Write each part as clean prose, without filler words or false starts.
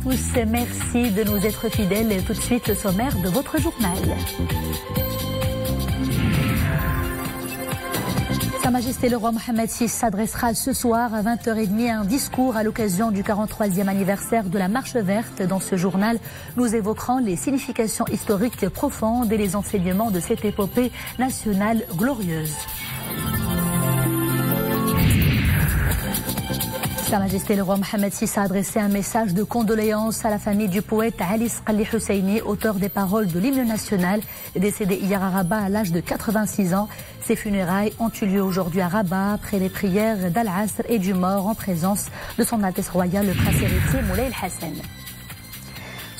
tous, merci de nous être fidèles. Et tout de suite, le sommaire de votre journal. Sa Majesté le roi Mohammed VI s'adressera ce soir à 20h30 à un discours à l'occasion du 43e anniversaire de la Marche verte. Dans ce journal, nous évoquerons les significations historiques profondes et les enseignements de cette épopée nationale glorieuse. Sa Majesté le roi Mohammed VI a adressé un message de condoléances à la famille du poète Ali Sqali Husseini, auteur des paroles de l'hymne national, décédé hier à Rabat à l'âge de 86 ans. Ses funérailles ont eu lieu aujourd'hui à Rabat après les prières d'Al-Asr et du mort en présence de son Altesse royale le prince héritier Moulay El-Hassan.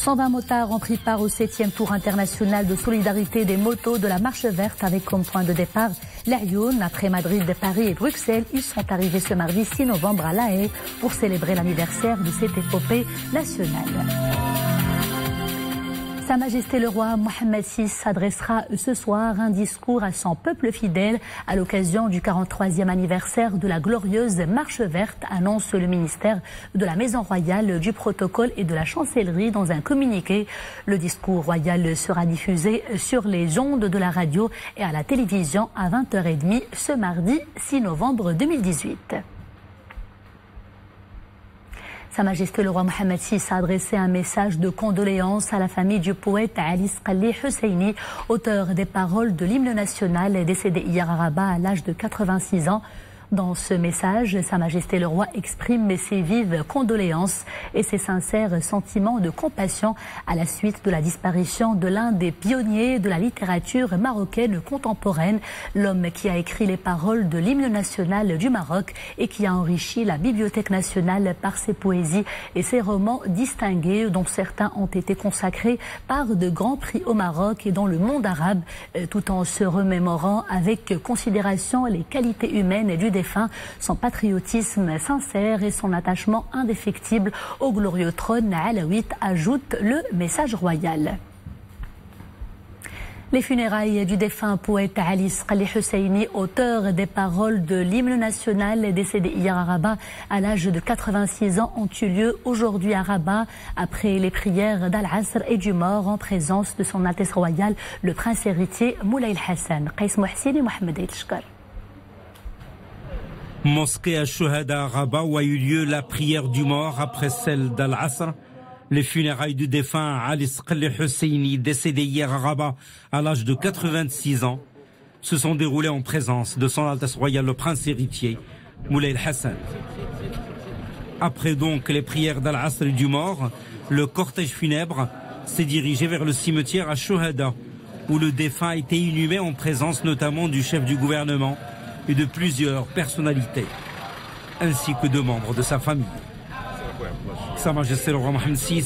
120 motards ont pris part au 7e tour international de solidarité des motos de la Marche verte avec comme point de départ l'Ayoun. Après Madrid, Paris et Bruxelles, ils sont arrivés ce mardi 6 novembre à La Haye pour célébrer l'anniversaire de cette épopée nationale. Sa Majesté le roi Mohammed VI adressera ce soir un discours à son peuple fidèle à l'occasion du 43e anniversaire de la glorieuse Marche verte, annonce le ministère de la Maison royale, du protocole et de la chancellerie dans un communiqué. Le discours royal sera diffusé sur les ondes de la radio et à la télévision à 20h30 ce mardi 6 novembre 2018. Sa Majesté le roi Mohammed VI a adressé un message de condoléances à la famille du poète Ali Sqali Husseini, auteur des paroles de l'hymne national, décédé hier à Rabat à l'âge de 86 ans. Dans ce message, Sa Majesté le roi exprime ses vives condoléances et ses sincères sentiments de compassion à la suite de la disparition de l'un des pionniers de la littérature marocaine contemporaine, l'homme qui a écrit les paroles de l'hymne national du Maroc et qui a enrichi la Bibliothèque nationale par ses poésies et ses romans distingués, dont certains ont été consacrés par de grands prix au Maroc et dans le monde arabe, tout en se remémorant avec considération les qualités humaines du défunt, son patriotisme sincère et son attachement indéfectible au glorieux trône alaouite, ajoute le message royal. Les funérailles du défunt poète Ali Sqali Husseini, auteur des paroles de l'hymne national, décédé hier à Rabat à l'âge de 86 ans, ont eu lieu aujourd'hui à Rabat après les prières d'Al-Asr et du mort en présence de son Altesse royale le prince héritier Moulay El-Hassan. Qais Mohsini, Mohamed El-Shkar. Mosquée à Shuhada à Rabat où a eu lieu la prière du mort après celle d'Al-Asr. Les funérailles du défunt Ali Sqali Husseini, décédé hier à Rabat à l'âge de 86 ans, se sont déroulées en présence de son Altesse royale le prince héritier Moulay El-Hassan. Après donc les prières d'Al-Asr et du mort, le cortège funèbre s'est dirigé vers le cimetière à Shuhada où le défunt a été inhumé en présence notamment du chef du gouvernement et de plusieurs personnalités, ainsi que de membres de sa famille. Sa Majesté le roi Mohammed VI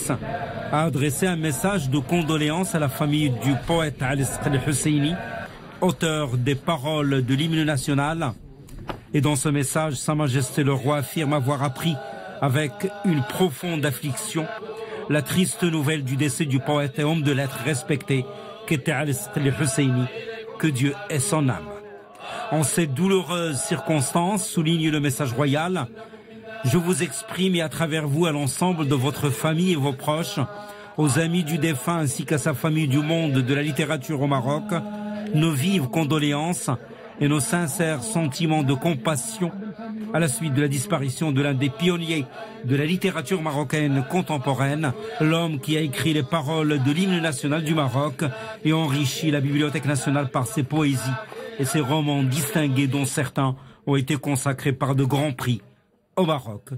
a adressé un message de condoléances à la famille du poète Ali Sqali Husseini, auteur des paroles de l'hymne national. Et dans ce message, Sa Majesté le roi affirme avoir appris avec une profonde affliction la triste nouvelle du décès du poète et homme de lettres respecté qu'était Ali Sqali Husseini, que Dieu ait son âme. En cette douloureuse circonstance, souligne le message royal, je vous exprime et à travers vous à l'ensemble de votre famille et vos proches, aux amis du défunt ainsi qu'à sa famille du monde de la littérature au Maroc, nos vives condoléances et nos sincères sentiments de compassion à la suite de la disparition de l'un des pionniers de la littérature marocaine contemporaine, l'homme qui a écrit les paroles de l'hymne national du Maroc et enrichi la Bibliothèque nationale par ses poésies et ses romans distingués dont certains ont été consacrés par de grands prix au Maroc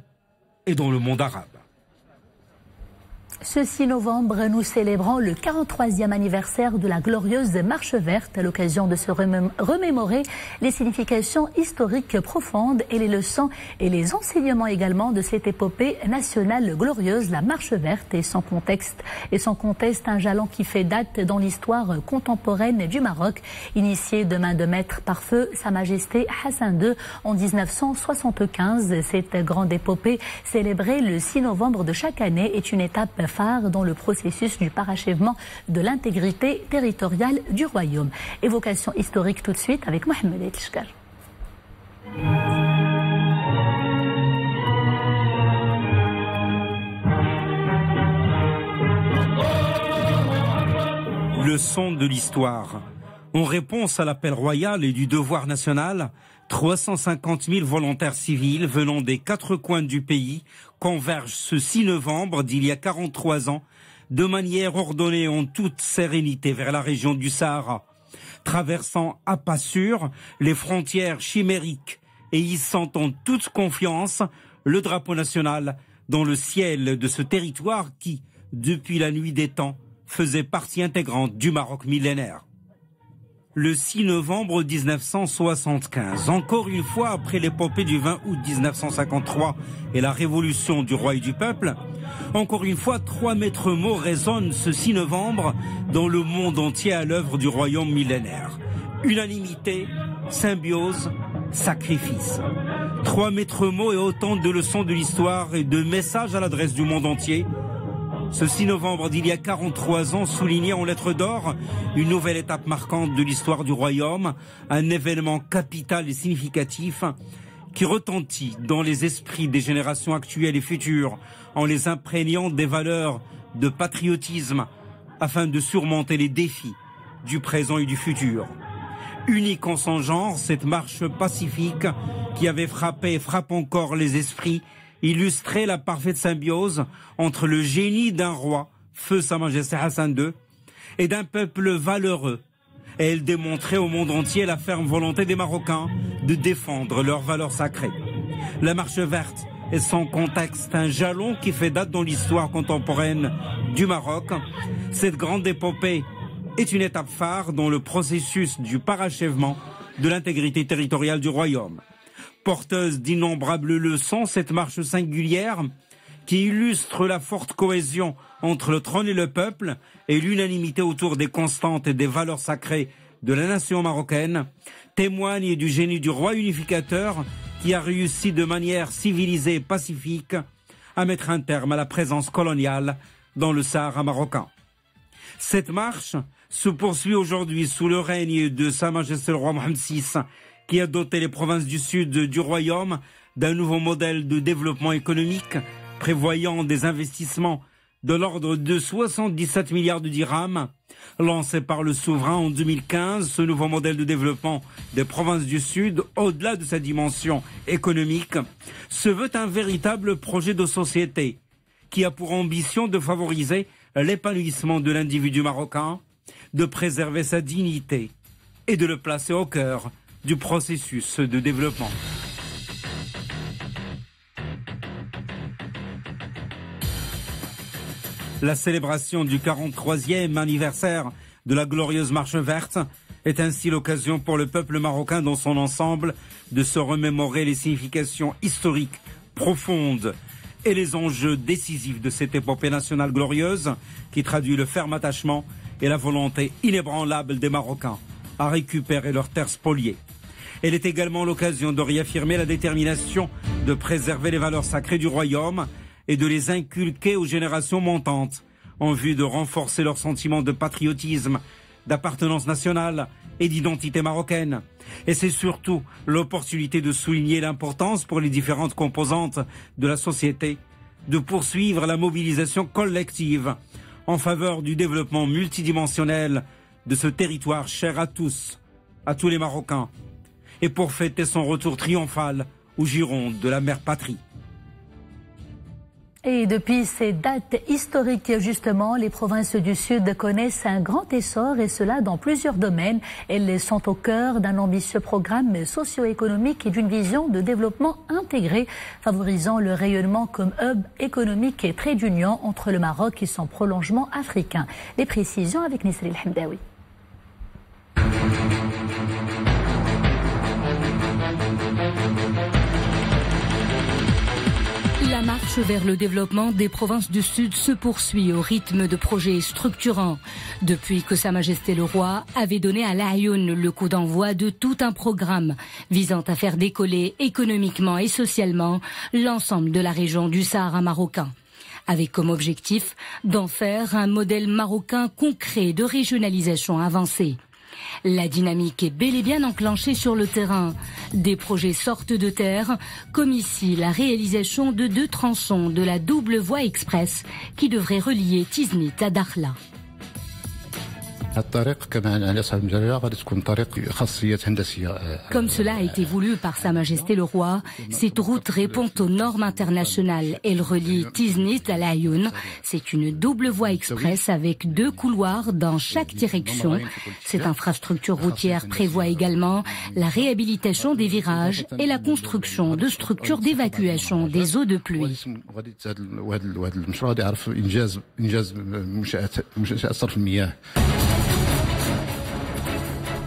et dans le monde arabe. Ce 6 novembre, nous célébrons le 43e anniversaire de la glorieuse Marche verte à l'occasion de se remémorer les significations historiques profondes et les leçons et les enseignements également de cette épopée nationale glorieuse, la Marche verte et son contexte, un jalon qui fait date dans l'histoire contemporaine du Maroc, initié de main de maître par feu Sa Majesté Hassan II en 1975. Cette grande épopée, célébrée le 6 novembre de chaque année, est une étape phare dans le processus du parachèvement de l'intégrité territoriale du royaume. Évocation historique tout de suite avec Mohamed El-Shkar. leçon de l'histoire. En réponse à l'appel royal et du devoir national, 350 000 volontaires civils venant des 4 coins du pays convergent ce 6 novembre d'il y a 43 ans de manière ordonnée en toute sérénité vers la région du Sahara, traversant à pas sûr les frontières chimériques et hissant en toute confiance le drapeau national dans le ciel de ce territoire qui, depuis la nuit des temps, faisait partie intégrante du Maroc millénaire. Le 6 novembre 1975, encore une fois après l'épopée du 20 août 1953 et la révolution du roi et du peuple, encore une fois 3 maîtres mots résonnent ce 6 novembre dans le monde entier à l'œuvre du royaume millénaire. Unanimité, symbiose, sacrifice. 3 maîtres mots et autant de leçons de l'histoire et de messages à l'adresse du monde entier. Ce 6 novembre d'il y a 43 ans soulignait en lettres d'or une nouvelle étape marquante de l'histoire du royaume, un événement capital et significatif qui retentit dans les esprits des générations actuelles et futures en les imprégnant des valeurs de patriotisme afin de surmonter les défis du présent et du futur. Unique en son genre, cette marche pacifique qui avait frappé et frappe encore les esprits illustrait la parfaite symbiose entre le génie d'un roi, feu Sa Majesté Hassan II, et d'un peuple valeureux. Et elle démontrait au monde entier la ferme volonté des Marocains de défendre leurs valeurs sacrées. La marche verte est son contexte un jalon qui fait date dans l'histoire contemporaine du Maroc. Cette grande épopée est une étape phare dans le processus du parachèvement de l'intégrité territoriale du royaume. Porteuse d'innombrables leçons, cette marche singulière qui illustre la forte cohésion entre le trône et le peuple et l'unanimité autour des constantes et des valeurs sacrées de la nation marocaine témoigne du génie du roi unificateur qui a réussi de manière civilisée et pacifique à mettre un terme à la présence coloniale dans le Sahara marocain. Cette marche se poursuit aujourd'hui sous le règne de Sa Majesté le roi Mohammed VI, qui a doté les provinces du sud du royaume d'un nouveau modèle de développement économique prévoyant des investissements de l'ordre de 77 milliards de dirhams. Lancé par le souverain en 2015, ce nouveau modèle de développement des provinces du sud, au-delà de sa dimension économique, se veut un véritable projet de société qui a pour ambition de favoriser l'épanouissement de l'individu marocain, de préserver sa dignité et de le placer au cœur du processus de développement. La célébration du 43e anniversaire de la glorieuse marche verte est ainsi l'occasion pour le peuple marocain dans son ensemble de se remémorer les significations historiques profondes et les enjeux décisifs de cette épopée nationale glorieuse qui traduit le ferme attachement et la volonté inébranlable des Marocains à récupérer leurs terres spoliées. Elle est également l'occasion de réaffirmer la détermination de préserver les valeurs sacrées du royaume et de les inculquer aux générations montantes en vue de renforcer leur sentiment de patriotisme, d'appartenance nationale et d'identité marocaine. Et c'est surtout l'opportunité de souligner l'importance pour les différentes composantes de la société de poursuivre la mobilisation collective en faveur du développement multidimensionnel de ce territoire cher à tous les Marocains, et pour fêter son retour triomphal aux Girondes de la mère patrie. Et depuis ces dates historiques, justement, les provinces du Sud connaissent un grand essor, et cela dans plusieurs domaines. Elles sont au cœur d'un ambitieux programme socio-économique et d'une vision de développement intégré, favorisant le rayonnement comme hub économique et trait d'union entre le Maroc et son prolongement africain. Les précisions avec Nisri El Hamdaoui. La marche vers le développement des provinces du Sud se poursuit au rythme de projets structurants. Depuis que Sa Majesté le Roi avait donné à l'Aïoun le coup d'envoi de tout un programme visant à faire décoller économiquement et socialement l'ensemble de la région du Sahara marocain, avec comme objectif d'en faire un modèle marocain concret de régionalisation avancée. La dynamique est bel et bien enclenchée sur le terrain. Des projets sortent de terre, comme ici la réalisation de 2 tronçons de la double voie express qui devrait relier Tiznit à Dakhla. Comme cela a été voulu par Sa Majesté le Roi, cette route répond aux normes internationales. Elle relie Tiznit à Laayoune. C'est une double voie express avec 2 couloirs dans chaque direction. Cette infrastructure routière prévoit également la réhabilitation des virages et la construction de structures d'évacuation des eaux de pluie.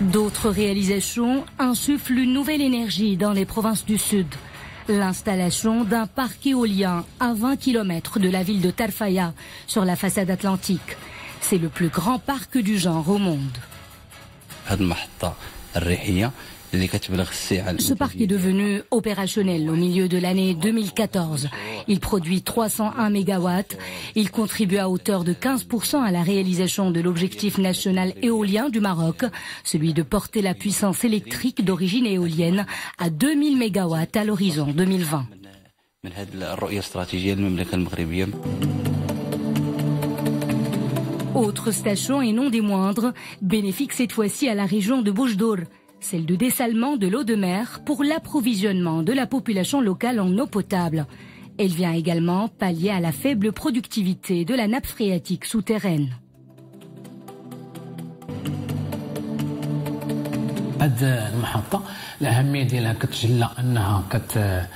D'autres réalisations insufflent une nouvelle énergie dans les provinces du Sud. L'installation d'un parc éolien à 20 km de la ville de Tarfaya sur la façade atlantique. C'est le plus grand parc du genre au monde. Ce parc est devenu opérationnel au milieu de l'année 2014. Il produit 301 MW. Il contribue à hauteur de 15% à la réalisation de l'objectif national éolien du Maroc, celui de porter la puissance électrique d'origine éolienne à 2000 MW à l'horizon 2020. Autre station et non des moindres, bénéfique cette fois-ci à la région de Boujdour, celle de dessalement de l'eau de mer pour l'approvisionnement de la population locale en eau potable. Elle vient également pallier à la faible productivité de la nappe phréatique souterraine.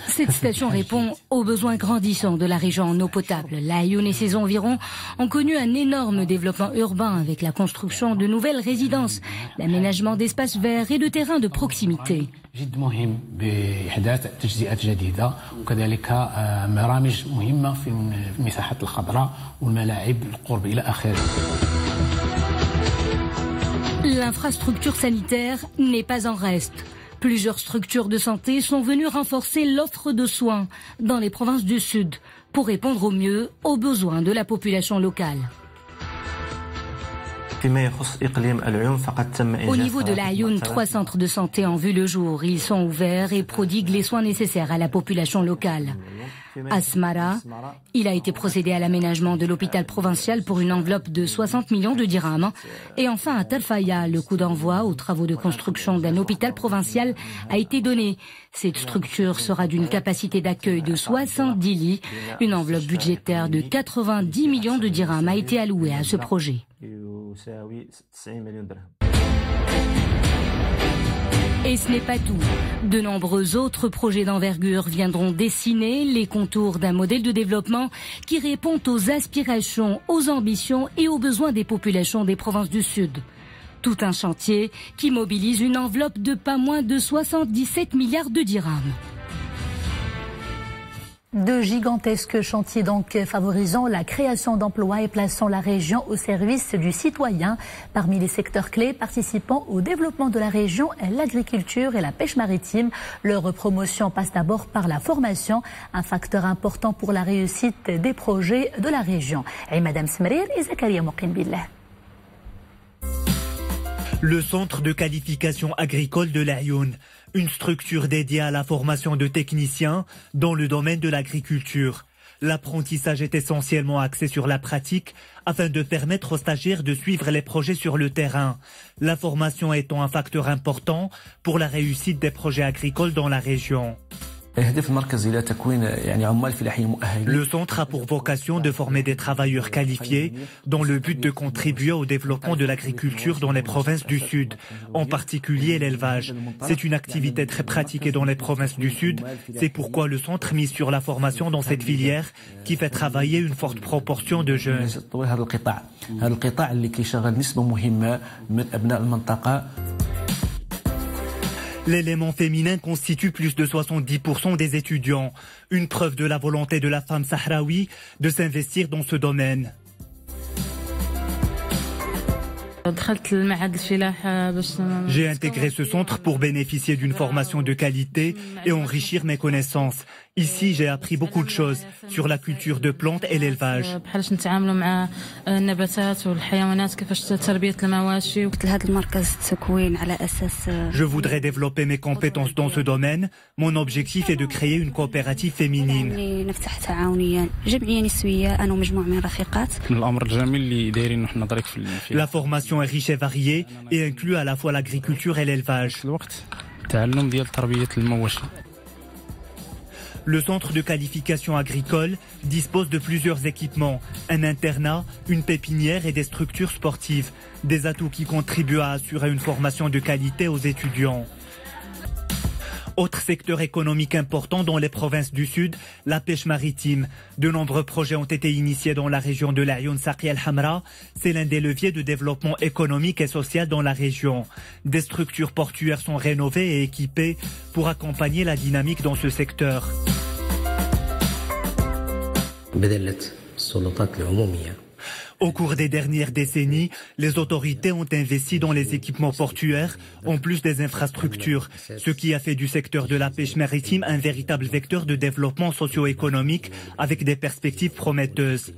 Cette station répond aux besoins grandissants de la région en eau potable. Laayoune et ses environs ont connu un énorme développement urbain avec la construction de nouvelles résidences, l'aménagement d'espaces verts et de terrains de proximité. L'infrastructure sanitaire n'est pas en reste. Plusieurs structures de santé sont venues renforcer l'offre de soins dans les provinces du Sud pour répondre au mieux aux besoins de la population locale. Au niveau de Laayoune, 3 centres de santé ont vu le jour. Ils sont ouverts et prodiguent les soins nécessaires à la population locale. À Smara, il a été procédé à l'aménagement de l'hôpital provincial pour une enveloppe de 60 millions de dirhams. Et enfin à Tarfaya, le coup d'envoi aux travaux de construction d'un hôpital provincial a été donné. Cette structure sera d'une capacité d'accueil de 70 lits. Une enveloppe budgétaire de 90 millions de dirhams a été allouée à ce projet. Et ce n'est pas tout. De nombreux autres projets d'envergure viendront dessiner les contours d'un modèle de développement qui répond aux aspirations, aux ambitions et aux besoins des populations des provinces du Sud. Tout un chantier qui mobilise une enveloppe de pas moins de 77 milliards de dirhams. De gigantesques chantiers donc favorisant la création d'emplois et plaçant la région au service du citoyen. Parmi les secteurs clés participant au développement de la région, l'agriculture et la pêche maritime. Leur promotion passe d'abord par la formation, un facteur important pour la réussite des projets de la région. Et Madame Smrir et Zakaria Moqinbillah. Le centre de qualification agricole de Laayoune, une structure dédiée à la formation de techniciens dans le domaine de l'agriculture. L'apprentissage est essentiellement axé sur la pratique afin de permettre aux stagiaires de suivre les projets sur le terrain. La formation étant un facteur important pour la réussite des projets agricoles dans la région. Le centre a pour vocation de former des travailleurs qualifiés dans le but de contribuer au développement de l'agriculture dans les provinces du Sud, en particulier l'élevage. C'est une activité très pratiquée dans les provinces du Sud. C'est pourquoi le centre mise sur la formation dans cette filière qui fait travailler une forte proportion de jeunes. L'élément féminin constitue plus de 70% des étudiants, une preuve de la volonté de la femme sahraoui de s'investir dans ce domaine. J'ai intégré ce centre pour bénéficier d'une formation de qualité et enrichir mes connaissances. Ici, j'ai appris beaucoup de choses sur la culture de plantes et l'élevage. Je voudrais développer mes compétences dans ce domaine. Mon objectif est de créer une coopérative féminine. La formation est riche et variée et inclut à la fois l'agriculture et l'élevage. Le centre de qualification agricole dispose de plusieurs équipements, un internat, une pépinière et des structures sportives, des atouts qui contribuent à assurer une formation de qualité aux étudiants. Autre secteur économique important dans les provinces du Sud, la pêche maritime. De nombreux projets ont été initiés dans la région de l'Ayoun Saqi al-Hamra. C'est l'un des leviers de développement économique et social dans la région. Des structures portuaires sont rénovées et équipées pour accompagner la dynamique dans ce secteur. Au cours des dernières décennies, les autorités ont investi dans les équipements portuaires, en plus des infrastructures, ce qui a fait du secteur de la pêche maritime un véritable vecteur de développement socio-économique avec des perspectives prometteuses.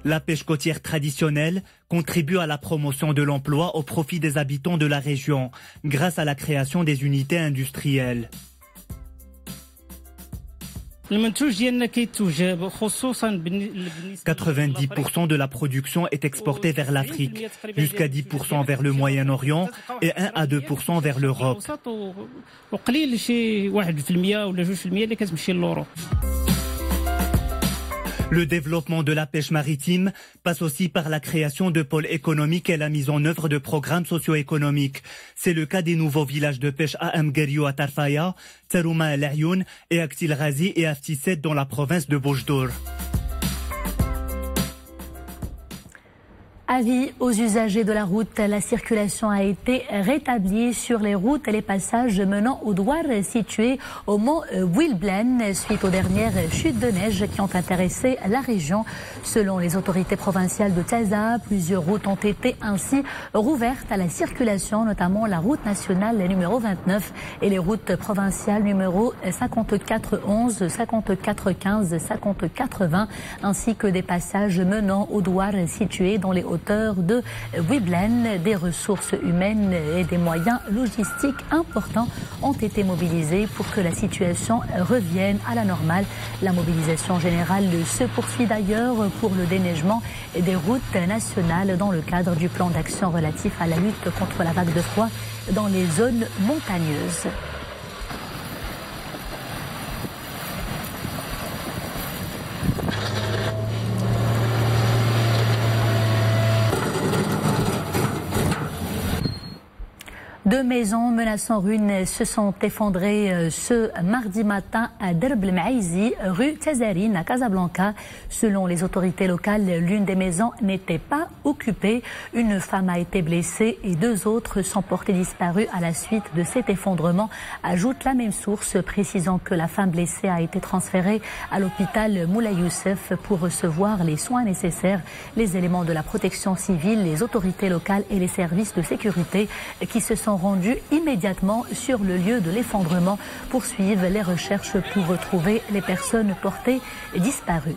La pêche côtière traditionnelle contribue à la promotion de l'emploi au profit des habitants de la région, grâce à la création des unités industrielles. 90% de la production est exportée vers l'Afrique, jusqu'à 10% vers le Moyen-Orient et 1 à 2% vers l'Europe. Le développement de la pêche maritime passe aussi par la création de pôles économiques et la mise en œuvre de programmes socio-économiques. C'est le cas des nouveaux villages de pêche à Amgariou à Tarfaya, Tsarouma à l'Ayoun et à Ktil Ghazi et à Ftisset dans la province de Boujdour. Avis aux usagers de la route, la circulation a été rétablie sur les routes et les passages menant au Douar situés au mont Bouilblen suite aux dernières chutes de neige qui ont intéressé la région. Selon les autorités provinciales de Taza, plusieurs routes ont été ainsi rouvertes à la circulation, notamment la route nationale numéro 29 et les routes provinciales numéro 5411, 5415, 5420, ainsi que des passages menant au Douar situés dans les hauteurs de Bouilblen. Des ressources humaines et des moyens logistiques importants ont été mobilisés pour que la situation revienne à la normale. La mobilisation générale se poursuit d'ailleurs pour le déneigement des routes nationales dans le cadre du plan d'action relatif à la lutte contre la vague de froid dans les zones montagneuses. Deux maisons menaçant ruine se sont effondrées ce mardi matin à Derb el Maïzi, rue Tazarine à Casablanca. Selon les autorités locales, l'une des maisons n'était pas occupée. Une femme a été blessée et deux autres sont portées disparues à la suite de cet effondrement, ajoute la même source, précisant que la femme blessée a été transférée à l'hôpital Moulay Youssef pour recevoir les soins nécessaires. Les éléments de la protection civile, les autorités locales et les services de sécurité qui se sont rendus immédiatement sur le lieu de l'effondrement poursuivent les recherches pour retrouver les personnes portées disparues.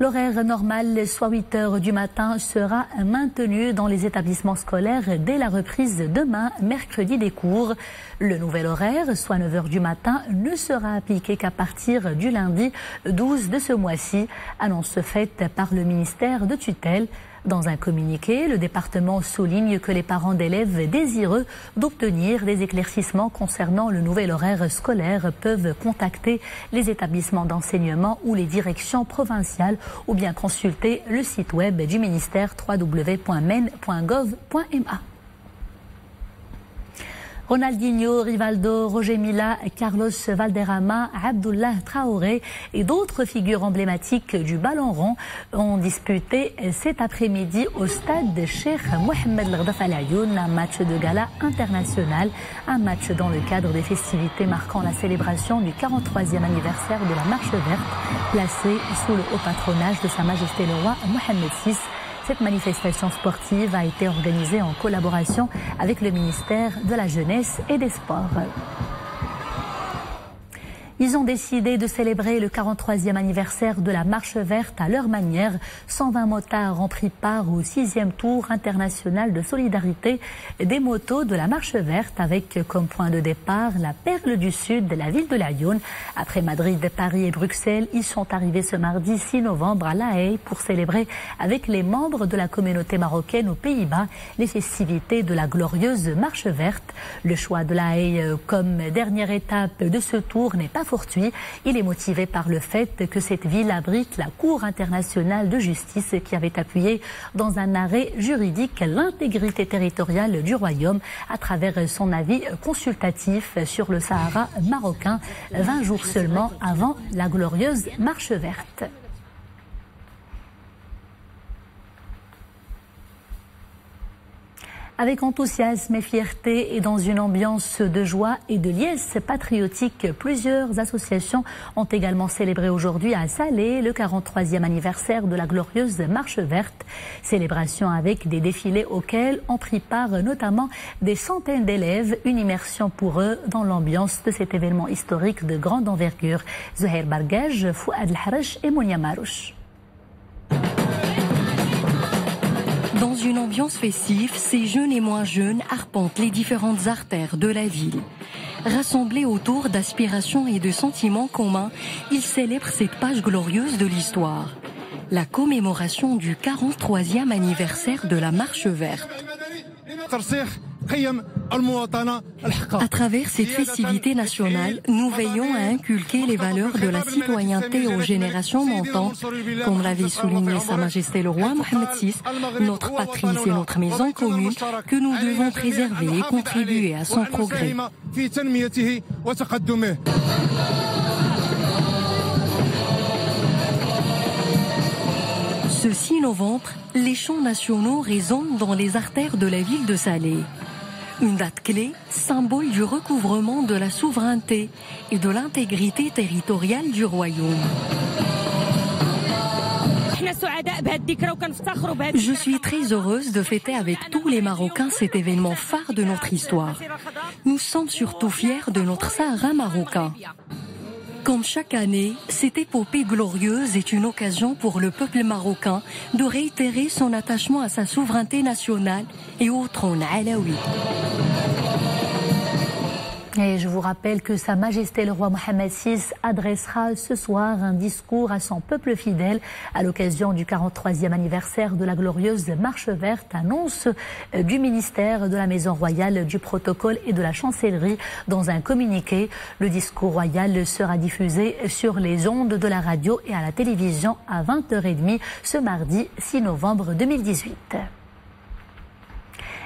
L'horaire normal, soit 8 heures du matin, sera maintenu dans les établissements scolaires dès la reprise demain, mercredi des cours. Le nouvel horaire, soit 9 heures du matin, ne sera appliqué qu'à partir du lundi 12 de ce mois-ci, annonce faite par le ministère de tutelle. Dans un communiqué, le département souligne que les parents d'élèves désireux d'obtenir des éclaircissements concernant le nouvel horaire scolaire peuvent contacter les établissements d'enseignement ou les directions provinciales ou bien consulter le site web du ministère www.men.gov.ma. Ronaldinho, Rivaldo, Roger Mila, Carlos Valderrama, Abdullah Traoré et d'autres figures emblématiques du ballon rond ont disputé cet après-midi au stade Cheikh Mohamed Al-Ghdaf Al Ayoun un match de gala international, un match dans le cadre des festivités marquant la célébration du 43e anniversaire de la Marche verte, placée sous le haut patronage de Sa Majesté le Roi Mohammed VI. Cette manifestation sportive a été organisée en collaboration avec le ministère de la Jeunesse et des Sports. Ils ont décidé de célébrer le 43e anniversaire de la Marche Verte à leur manière. 120 motards ont pris part au 6e tour international de solidarité des motos de la Marche Verte avec comme point de départ la perle du Sud de la ville de Laayoune. Après Madrid, Paris et Bruxelles, ils sont arrivés ce mardi 6 novembre à La Haye pour célébrer avec les membres de la communauté marocaine aux Pays-Bas les festivités de la glorieuse Marche Verte. Le choix de La Haye comme dernière étape de ce tour n'est pas fortuit. Il est motivé par le fait que cette ville abrite la Cour internationale de justice qui avait appuyé dans un arrêt juridique l'intégrité territoriale du royaume à travers son avis consultatif sur le Sahara marocain, 20 jours seulement avant la glorieuse Marche Verte. Avec enthousiasme et fierté et dans une ambiance de joie et de liesse patriotique, plusieurs associations ont également célébré aujourd'hui à Salé le 43e anniversaire de la glorieuse Marche Verte. Célébration avec des défilés auxquels ont pris part notamment des centaines d'élèves, une immersion pour eux dans l'ambiance de cet événement historique de grande envergure. Zouhair Bargaj, Fouad El-Harash et Mounia Marouche. Dans une ambiance festive, ces jeunes et moins jeunes arpentent les différentes artères de la ville. Rassemblés autour d'aspirations et de sentiments communs, ils célèbrent cette page glorieuse de l'histoire. La commémoration du 43e anniversaire de la Marche Verte. À travers cette festivité nationale, nous veillons à inculquer les valeurs de la citoyenneté aux générations montantes, comme l'avait souligné Sa Majesté le Roi Mohammed VI, notre patrie et notre maison commune, que nous devons préserver et contribuer à son progrès. Ce 6 novembre, les chants nationaux résonnent dans les artères de la ville de Salé. Une date clé, symbole du recouvrement de la souveraineté et de l'intégrité territoriale du royaume. Je suis très heureuse de fêter avec tous les Marocains cet événement phare de notre histoire. Nous sommes surtout fiers de notre Sahara marocain. Comme chaque année, cette épopée glorieuse est une occasion pour le peuple marocain de réitérer son attachement à sa souveraineté nationale et au trône alaoui. Et je vous rappelle que Sa Majesté le Roi Mohammed VI adressera ce soir un discours à son peuple fidèle à l'occasion du 43e anniversaire de la glorieuse Marche Verte, annonce du ministère de la Maison Royale, du Protocole et de la Chancellerie dans un communiqué. Le discours royal sera diffusé sur les ondes de la radio et à la télévision à 20h30 ce mardi 6 novembre 2018.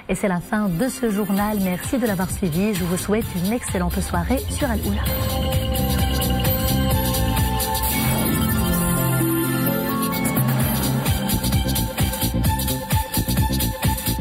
Et c'est la fin de ce journal. Merci de l'avoir suivi. Je vous souhaite une excellente soirée sur Al Oula.